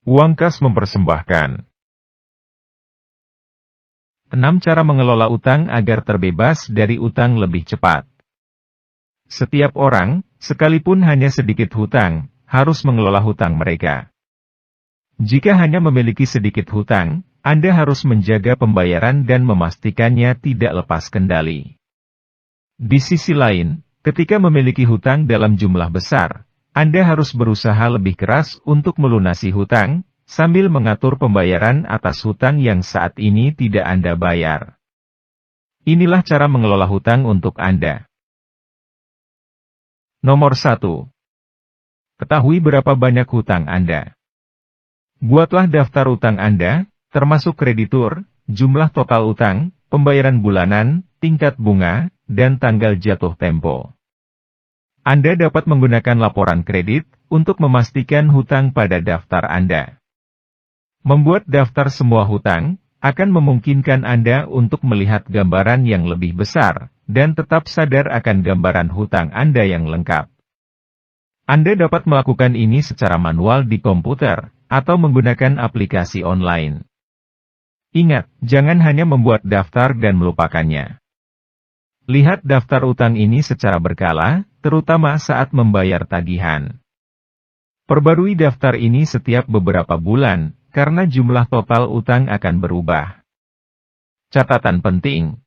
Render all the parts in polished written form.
Uang kas mempersembahkan 6 cara mengelola utang agar terbebas dari utang lebih cepat. Setiap orang, sekalipun hanya sedikit hutang, harus mengelola hutang mereka. Jika hanya memiliki sedikit hutang, Anda harus menjaga pembayaran dan memastikannya tidak lepas kendali. Di sisi lain, ketika memiliki hutang dalam jumlah besar, Anda harus berusaha lebih keras untuk melunasi hutang, sambil mengatur pembayaran atas hutang yang saat ini tidak Anda bayar. Inilah cara mengelola hutang untuk Anda. Nomor 1. Ketahui berapa banyak hutang Anda. Buatlah daftar utang Anda, termasuk kreditur, jumlah total utang, pembayaran bulanan, tingkat bunga, dan tanggal jatuh tempo. Anda dapat menggunakan laporan kredit untuk memastikan hutang pada daftar Anda. Membuat daftar semua hutang akan memungkinkan Anda untuk melihat gambaran yang lebih besar dan tetap sadar akan gambaran hutang Anda yang lengkap. Anda dapat melakukan ini secara manual di komputer atau menggunakan aplikasi online. Ingat, jangan hanya membuat daftar dan melupakannya. Lihat daftar utang ini secara berkala, terutama saat membayar tagihan. Perbarui daftar ini setiap beberapa bulan, karena jumlah total utang akan berubah. Catatan penting.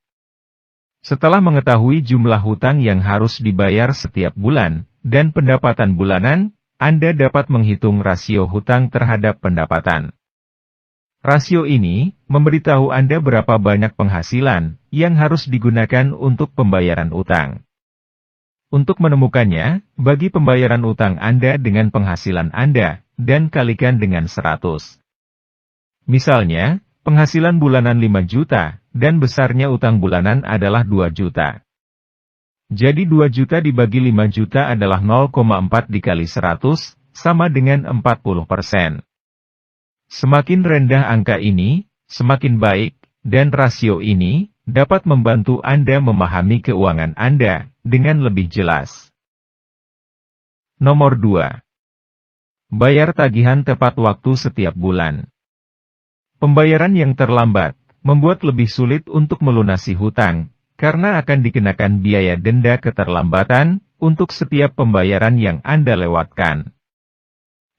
Setelah mengetahui jumlah hutang yang harus dibayar setiap bulan, dan pendapatan bulanan, Anda dapat menghitung rasio hutang terhadap pendapatan. Rasio ini memberitahu Anda berapa banyak penghasilan yang harus digunakan untuk pembayaran utang. Untuk menemukannya, bagi pembayaran utang Anda dengan penghasilan Anda, dan kalikan dengan 100. Misalnya, penghasilan bulanan 5 juta, dan besarnya utang bulanan adalah 2 juta. Jadi 2 juta dibagi 5 juta adalah 0,4 dikali 100, sama dengan 40%. Semakin rendah angka ini, semakin baik, dan rasio ini dapat membantu Anda memahami keuangan Anda dengan lebih jelas. Nomor 2. Bayar tagihan tepat waktu setiap bulan. Pembayaran yang terlambat membuat lebih sulit untuk melunasi hutang, karena akan dikenakan biaya denda keterlambatan untuk setiap pembayaran yang Anda lewatkan.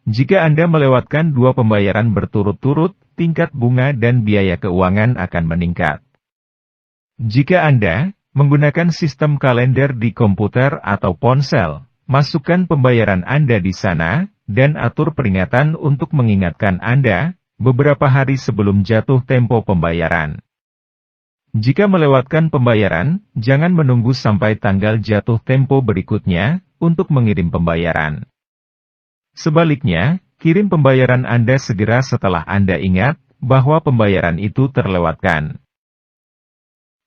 Jika Anda melewatkan 2 pembayaran berturut-turut, tingkat bunga dan biaya keuangan akan meningkat. Jika Anda menggunakan sistem kalender di komputer atau ponsel, masukkan pembayaran Anda di sana, dan atur peringatan untuk mengingatkan Anda beberapa hari sebelum jatuh tempo pembayaran. Jika melewatkan pembayaran, jangan menunggu sampai tanggal jatuh tempo berikutnya untuk mengirim pembayaran. Sebaliknya, kirim pembayaran Anda segera setelah Anda ingat bahwa pembayaran itu terlewatkan.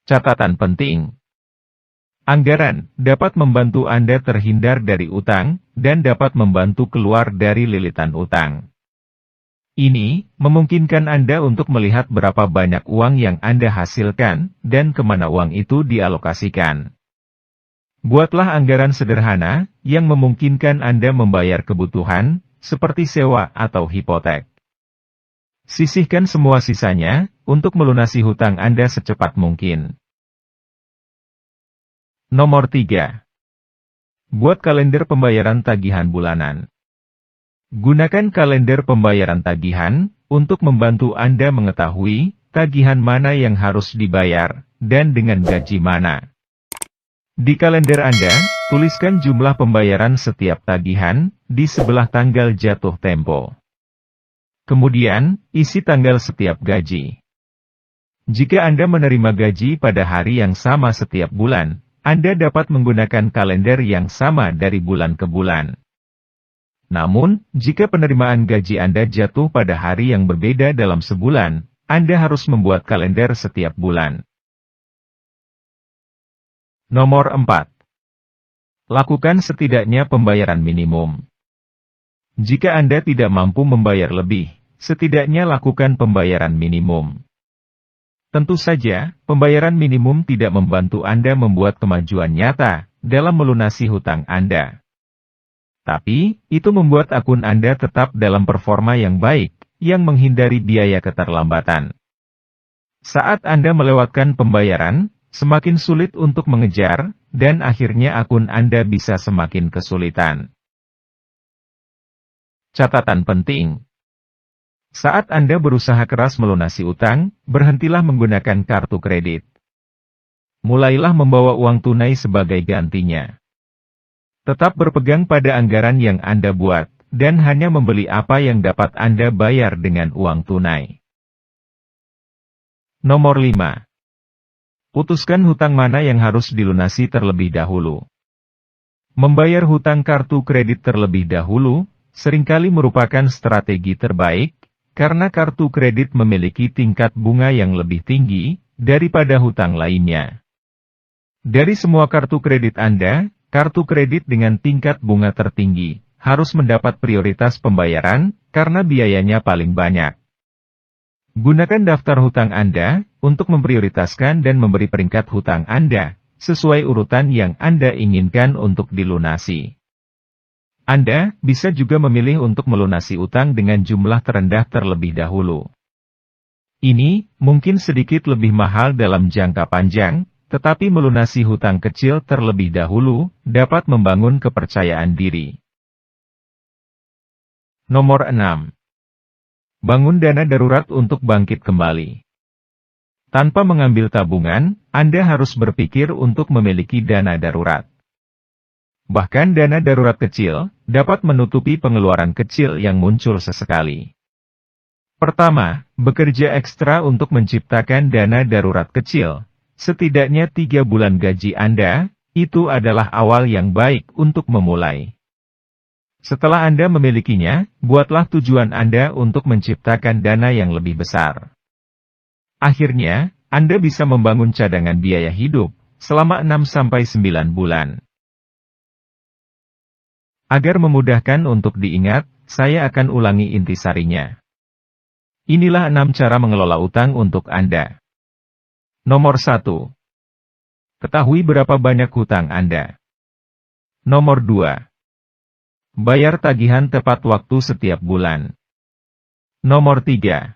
Catatan penting. Anggaran dapat membantu Anda terhindar dari utang dan dapat membantu keluar dari lilitan utang. Ini memungkinkan Anda untuk melihat berapa banyak uang yang Anda hasilkan dan kemana uang itu dialokasikan. Buatlah anggaran sederhana yang memungkinkan Anda membayar kebutuhan, seperti sewa atau hipotek. Sisihkan semua sisanya untuk melunasi hutang Anda secepat mungkin. Nomor 3. Buat kalender pembayaran tagihan bulanan. Gunakan kalender pembayaran tagihan untuk membantu Anda mengetahui tagihan mana yang harus dibayar dan dengan gaji mana. Di kalender Anda, tuliskan jumlah pembayaran setiap tagihan di sebelah tanggal jatuh tempo. Kemudian, isi tanggal setiap gaji. Jika Anda menerima gaji pada hari yang sama setiap bulan, Anda dapat menggunakan kalender yang sama dari bulan ke bulan. Namun, jika penerimaan gaji Anda jatuh pada hari yang berbeda dalam sebulan, Anda harus membuat kalender setiap bulan. Nomor 4. Lakukan setidaknya pembayaran minimum. Jika Anda tidak mampu membayar lebih, setidaknya lakukan pembayaran minimum. Tentu saja, pembayaran minimum tidak membantu Anda membuat kemajuan nyata dalam melunasi hutang Anda. Tapi, itu membuat akun Anda tetap dalam performa yang baik, yang menghindari biaya keterlambatan. Saat Anda melewatkan pembayaran, semakin sulit untuk mengejar, dan akhirnya akun Anda bisa semakin kesulitan. Catatan penting. Saat Anda berusaha keras melunasi utang, berhentilah menggunakan kartu kredit. Mulailah membawa uang tunai sebagai gantinya. Tetap berpegang pada anggaran yang Anda buat, dan hanya membeli apa yang dapat Anda bayar dengan uang tunai. Nomor 5. Putuskan hutang mana yang harus dilunasi terlebih dahulu. Membayar hutang kartu kredit terlebih dahulu, seringkali merupakan strategi terbaik, karena kartu kredit memiliki tingkat bunga yang lebih tinggi daripada hutang lainnya. Dari semua kartu kredit Anda, kartu kredit dengan tingkat bunga tertinggi harus mendapat prioritas pembayaran karena biayanya paling banyak. Gunakan daftar hutang Anda untuk memprioritaskan dan memberi peringkat hutang Anda sesuai urutan yang Anda inginkan untuk dilunasi. Anda bisa juga memilih untuk melunasi utang dengan jumlah terendah terlebih dahulu. Ini mungkin sedikit lebih mahal dalam jangka panjang, tetapi melunasi hutang kecil terlebih dahulu dapat membangun kepercayaan diri. Nomor 6. Bangun dana darurat untuk bangkit kembali. Tanpa mengambil tabungan, Anda harus berpikir untuk memiliki dana darurat. Bahkan dana darurat kecil dapat menutupi pengeluaran kecil yang muncul sesekali. Pertama, bekerja ekstra untuk menciptakan dana darurat kecil. Setidaknya 3 bulan gaji Anda, itu adalah awal yang baik untuk memulai. Setelah Anda memilikinya, buatlah tujuan Anda untuk menciptakan dana yang lebih besar. Akhirnya, Anda bisa membangun cadangan biaya hidup selama 6-9 bulan. Agar memudahkan untuk diingat, saya akan ulangi intisarinya. Inilah 6 cara mengelola utang untuk Anda. Nomor 1. Ketahui berapa banyak hutang Anda. Nomor 2. Bayar tagihan tepat waktu setiap bulan. Nomor 3.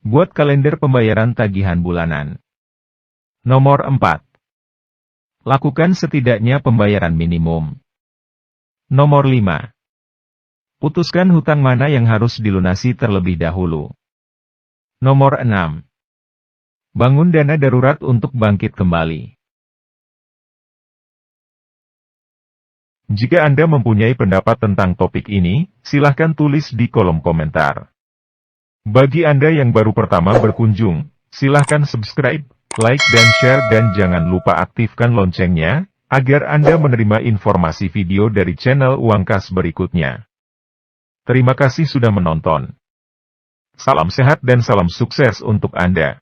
Buat kalender pembayaran tagihan bulanan. Nomor 4. Lakukan setidaknya pembayaran minimum. Nomor 5. Putuskan hutang mana yang harus dilunasi terlebih dahulu. Nomor 6. Bangun dana darurat untuk bangkit kembali. Jika Anda mempunyai pendapat tentang topik ini, silahkan tulis di kolom komentar. Bagi Anda yang baru pertama berkunjung, silahkan subscribe, like dan share dan jangan lupa aktifkan loncengnya, agar Anda menerima informasi video dari channel Uang Kas berikutnya. Terima kasih sudah menonton. Salam sehat dan salam sukses untuk Anda.